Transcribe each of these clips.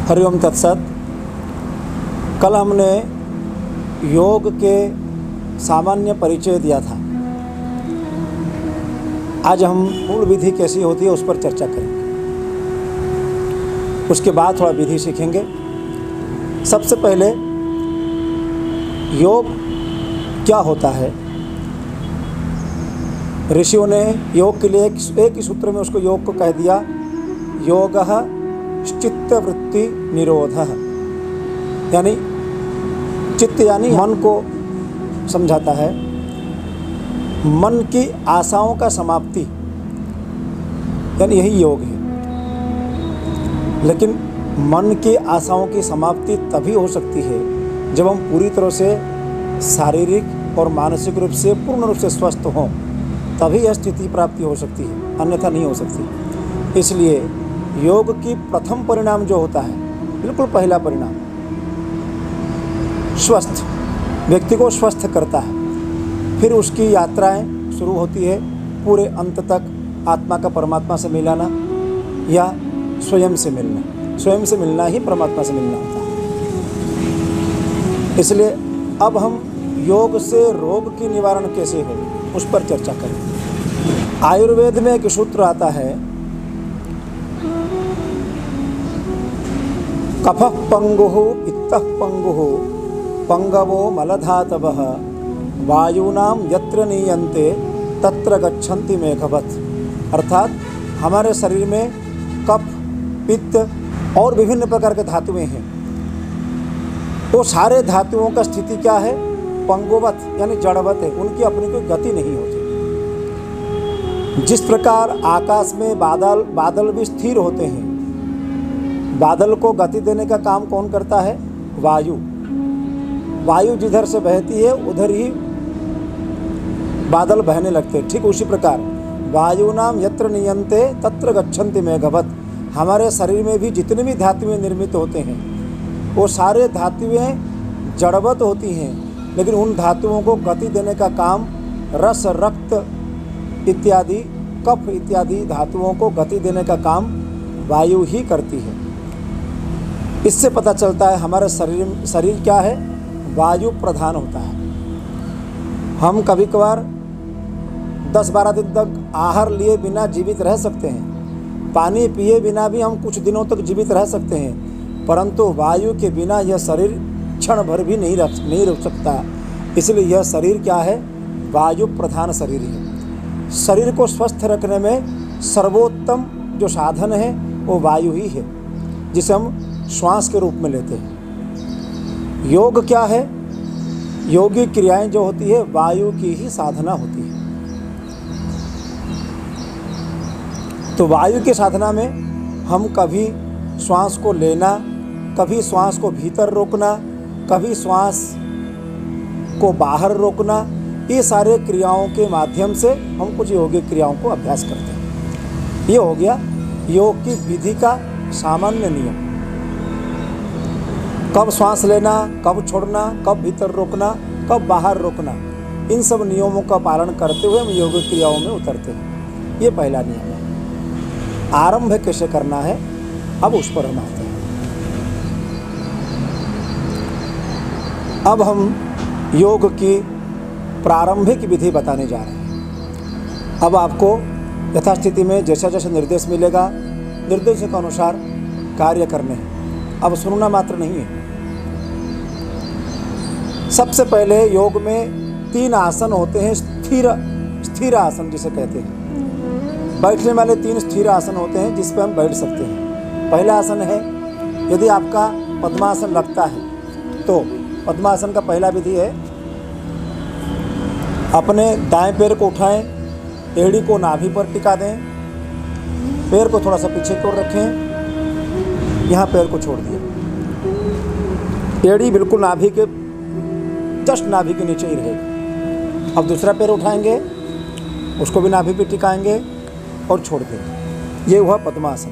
हरिओम तत्सत। कल हमने योग के सामान्य परिचय दिया था। आज हम मूल विधि कैसी होती है उस पर चर्चा करेंगे। उसके बाद थोड़ा विधि सीखेंगे। सबसे पहले योग क्या होता है। ऋषियों ने योग के लिए एक ही सूत्र में उसको योग को कह दिया, योगः चित्तवृत्ति निरोधः, यानी चित्त यानी मन को समझाता है। मन की आशाओं का समाप्ति यानी यही योग है। लेकिन मन की आशाओं की समाप्ति तभी हो सकती है जब हम पूरी तरह से शारीरिक और मानसिक रूप से पूर्ण रूप से स्वस्थ हों, तभी यह स्थिति प्राप्ति हो सकती है, अन्यथा नहीं हो सकती। इसलिए योग की प्रथम परिणाम जो होता है, बिल्कुल पहला परिणाम, स्वस्थ व्यक्ति को स्वस्थ करता है। फिर उसकी यात्राएं शुरू होती है पूरे अंत तक, आत्मा का परमात्मा से मिलाना या स्वयं से मिलना। स्वयं से मिलना ही परमात्मा से मिलना होता है। इसलिए अब हम योग से रोग की निवारण कैसे हो उस पर चर्चा करें। आयुर्वेद में एक सूत्र आता है, कफः पंगुः पित्तः पंगुः पंगवो मलधातवः वायूनां यत्र नीयन्ते तत्र गच्छन्ति मेघवत्। अर्थात हमारे शरीर में कफ, पित्त और विभिन्न प्रकार के धातुएं हैं। तो सारे धातुओं का स्थिति क्या है? पंगुवत यानी जड़वत है, उनकी अपनी कोई गति नहीं होती। जिस प्रकार आकाश में बादल भी स्थिर होते हैं, बादल को गति देने का काम कौन करता है? वायु। वायु जिधर से बहती है उधर ही बादल बहने लगते हैं। ठीक उसी प्रकार वायुनाम यत्र नियन्ते तत्र गच्छन्ति मेघवत्। हमारे शरीर में भी जितने भी धातुएं निर्मित होते हैं वो सारे धातुएं जड़वत होती हैं, लेकिन उन धातुओं को गति देने का काम रस, रक्त इत्यादि, कफ इत्यादि धातुओं को गति देने का काम वायु ही करती है। इससे पता चलता है हमारा शरीर क्या है? वायु प्रधान होता है। हम कभी कभार 10-12 दिन तक आहार लिए बिना जीवित रह सकते हैं, पानी पिए बिना भी हम कुछ दिनों तक जीवित रह सकते हैं, परंतु वायु के बिना यह शरीर क्षण भर भी नहीं रुक सकता। इसलिए यह शरीर क्या है? वायु प्रधान शरीर है। शरीर को स्वस्थ रखने में सर्वोत्तम जो साधन है वो वायु ही है, जिसे हम श्वास के रूप में लेते हैं। योग क्या है? योगी क्रियाएं जो होती है वायु की ही साधना होती है। तो वायु की साधना में हम कभी श्वास को लेना, कभी श्वास को भीतर रोकना, कभी श्वास को बाहर रोकना, ये सारे क्रियाओं के माध्यम से हम कुछ योगिक क्रियाओं को अभ्यास करते हैं। ये हो गया योग की विधि का सामान्य नियम। कब श्वास लेना, कब छोड़ना, कब भीतर रोकना, कब बाहर रोकना, इन सब नियमों का पालन करते हुए हम योग क्रियाओं में उतरते हैं। ये पहला नियम है। आरंभ कैसे करना है अब उस पर हम आते हैं। अब हम योग की प्रारंभिक विधि बताने जा रहे हैं। अब आपको यथास्थिति में जैसा जैसा निर्देश मिलेगा, निर्देशों के अनुसार कार्य करने हैं। अब सुनना मात्र नहीं है। सबसे पहले योग में 3 आसन होते हैं, स्थिर आसन जिसे कहते हैं। बैठने वाले 3 स्थिर आसन होते हैं जिस पर हम बैठ सकते हैं। पहला आसन है, यदि आपका पद्मासन लगता है तो पद्मासन का पहला विधि है, अपने दाएं पैर को उठाएं, एड़ी को नाभि पर टिका दें, पैर को थोड़ा सा पीछे की ओर रखें, यहाँ पैर को छोड़ दिए, एड़ी बिल्कुल नाभि के जस्ट नाभि के नीचे ही रहेगा। अब दूसरा पैर उठाएंगे, उसको भी नाभि पे टिकाएंगे और छोड़ देंगे। ये हुआ पद्मासन।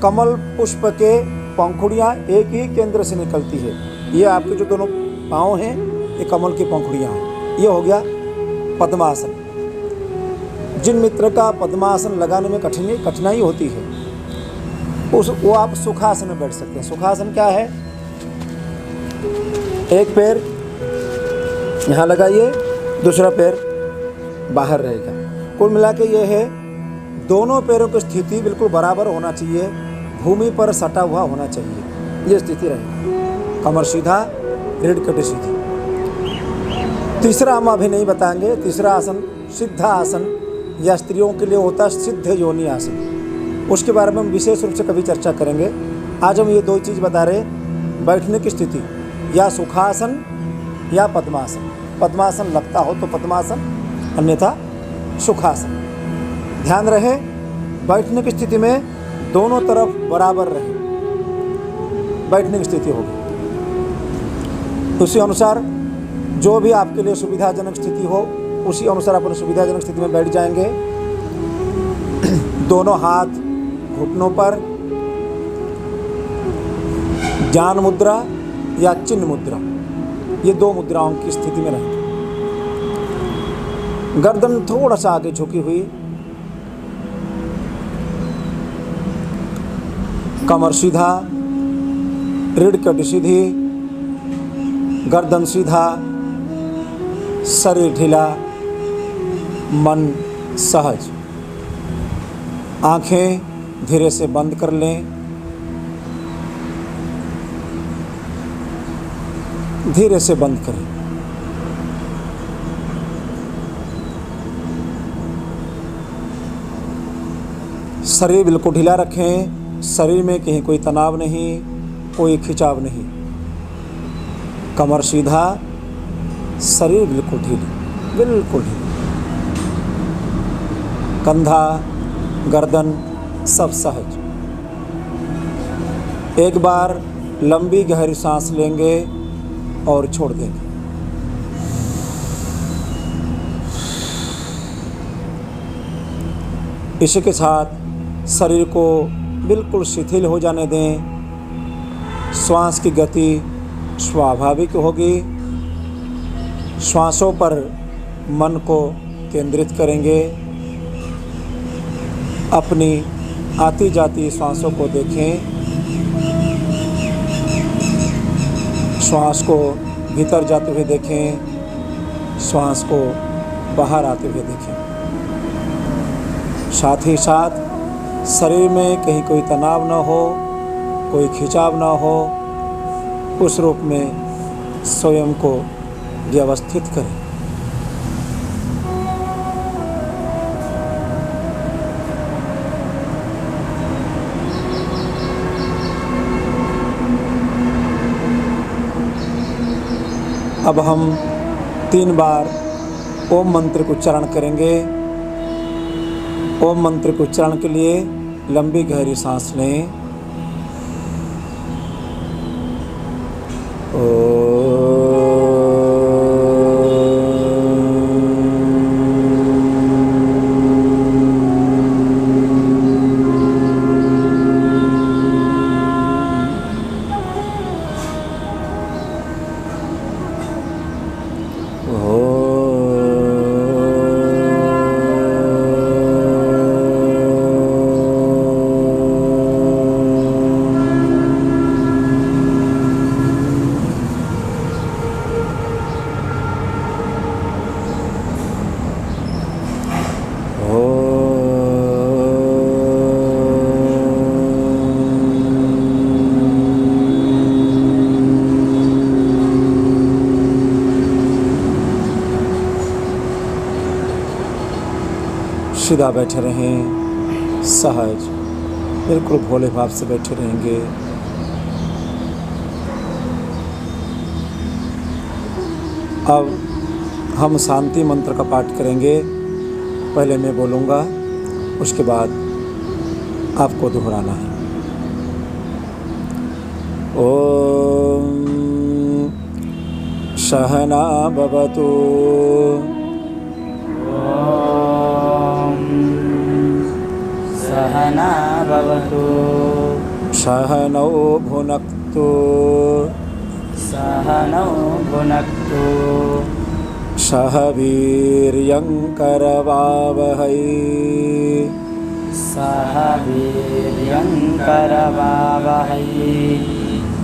कमल पुष्प के पंखुड़ियाँ एक ही केंद्र से निकलती है। ये आपके जो दोनों पाँव हैं ये कमल की पंखुड़ियाँ हैं। ये हो गया पद्मासन। जिन मित्र का पद्मासन लगाने में कठिनाई होती है वो आप सुखासन में बैठ सकते हैं। सुखासन क्या है? एक पैर यहाँ लगाइए, दूसरा पैर बाहर रहेगा। कुल मिला के ये है, दोनों पैरों की स्थिति बिल्कुल बराबर होना चाहिए, भूमि पर सटा हुआ होना चाहिए, ये स्थिति रहेगी। कमर सीधा, रीढ़ कटी सीधी। तीसरा हम अभी नहीं बताएंगे। तीसरा आसन सिद्धा आसन, या स्त्रियों के लिए होता है सिद्ध योनि आसन, उसके बारे में हम विशेष रूप से कभी चर्चा करेंगे। आज हम ये दो चीज़ बता रहे, बैठने की स्थिति, या सुखासन या पद्मासन। पद्मासन लगता हो तो पद्मासन, अन्यथा सुखासन। ध्यान रहे, बैठने की स्थिति में दोनों तरफ बराबर रहे, बैठने की स्थिति होगी। उसी अनुसार जो भी आपके लिए सुविधाजनक स्थिति हो, उसी अनुसार अपनी सुविधाजनक स्थिति में बैठ जाएंगे। दोनों हाथ घुटनों पर, ज्ञान मुद्रा या चिन्ह मुद्रा, ये दो मुद्राओं की स्थिति में रहेंगे। गर्दन थोड़ा सा आगे झुकी हुई, कमर सीधा, रीढ़ कटी सीधी, गर्दन सीधा, शरीर ढीला, मन सहज। आंखें धीरे से बंद कर लें, धीरे से बंद करें। शरीर बिल्कुल ढीला रखें, शरीर में कहीं कोई तनाव नहीं, कोई खिंचाव नहीं। कमर सीधा, शरीर बिल्कुल ढीली, बिल्कुल ढीली। कंधा, गर्दन सब सहज। एक बार लंबी गहरी सांस लेंगे और छोड़ देंगे। इसी के साथ शरीर को बिल्कुल शिथिल हो जाने दें। श्वास की गति स्वाभाविक होगी। श्वासों पर मन को केंद्रित करेंगे। अपनी आती जाती श्वासों को देखें। श्वास को भीतर जाते हुए देखें, श्वास को बाहर आते हुए देखें। साथ ही साथ शरीर में कहीं कोई तनाव न हो, कोई खिंचाव न हो, उस रूप में स्वयं को व्यवस्थित करें। अब हम 3 बार ओम मंत्र को उच्चारण करेंगे। ओम मंत्र के उच्चारण के लिए लंबी गहरी सांस लें। सीधा बैठे रहें, सहज, बिल्कुल भोले भाव से बैठे रहेंगे। अब हम शांति मंत्र का पाठ करेंगे। पहले मैं बोलूँगा, उसके बाद आपको दोहराना है। ओम सहना भवतु सहना भवतु सहनौ भुनक्तु सहनौ भुनक्तु सह वीर्यं करवावहै सह वीर्यङ्करवावहै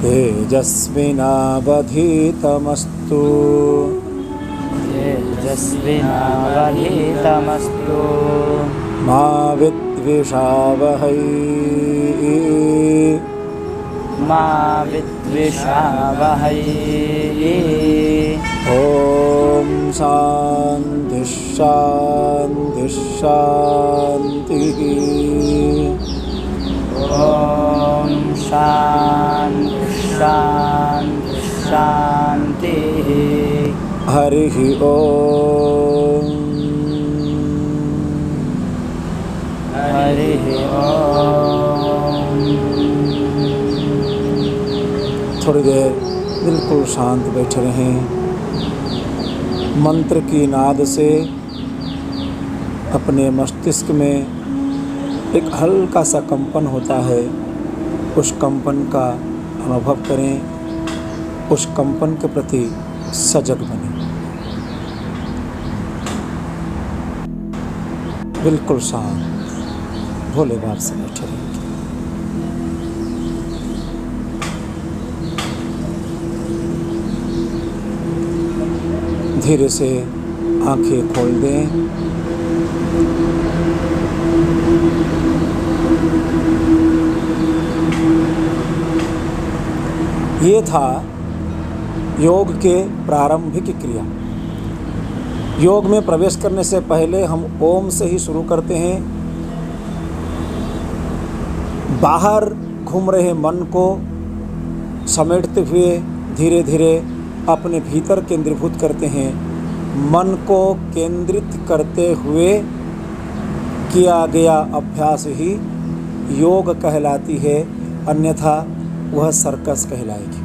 तेजस्विनावधीतमस्तु तेजस्विनावधीतमस्तु मा विद्विषावहै मा विद्विषावहै ॐ शान्ति शान्ति शान्तिः ॐ शान्ति शान्ति शान्तिः हरिः ॐ हरिः ॐ। थोड़ी देर बिल्कुल शांत बैठे रहें। मंत्र की नाद से अपने मस्तिष्क में एक हल्का सा कंपन होता है, उस कंपन का अनुभव करें, उस कंपन के प्रति सजग बनें। बिल्कुल शांत भोले बाबा से बैठे रहें। धीरे से आंखें खोल दें। ये था योग के प्रारंभिक क्रिया। योग में प्रवेश करने से पहले हम ओम से ही शुरू करते हैं। बाहर घूम रहे मन को समेटते हुए धीरे धीरे अपने भीतर केंद्रीभूत करते हैं। मन को केंद्रित करते हुए किया गया अभ्यास ही योग कहलाती है, अन्यथा वह सर्कस कहलाएगी।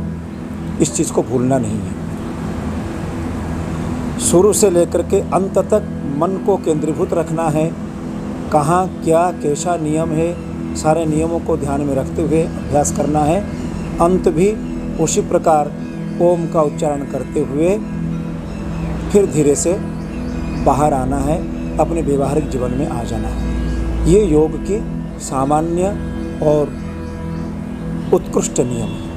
इस चीज़ को भूलना नहीं है। शुरू से लेकर के अंत तक मन को केंद्रीभूत रखना है। कहाँ क्या कैसा नियम है, सारे नियमों को ध्यान में रखते हुए अभ्यास करना है। अंत भी उसी प्रकार ओम का उच्चारण करते हुए फिर धीरे से बाहर आना है, अपने व्यवहारिक जीवन में आ जाना है। ये योग की सामान्य और उत्कृष्ट नियम है।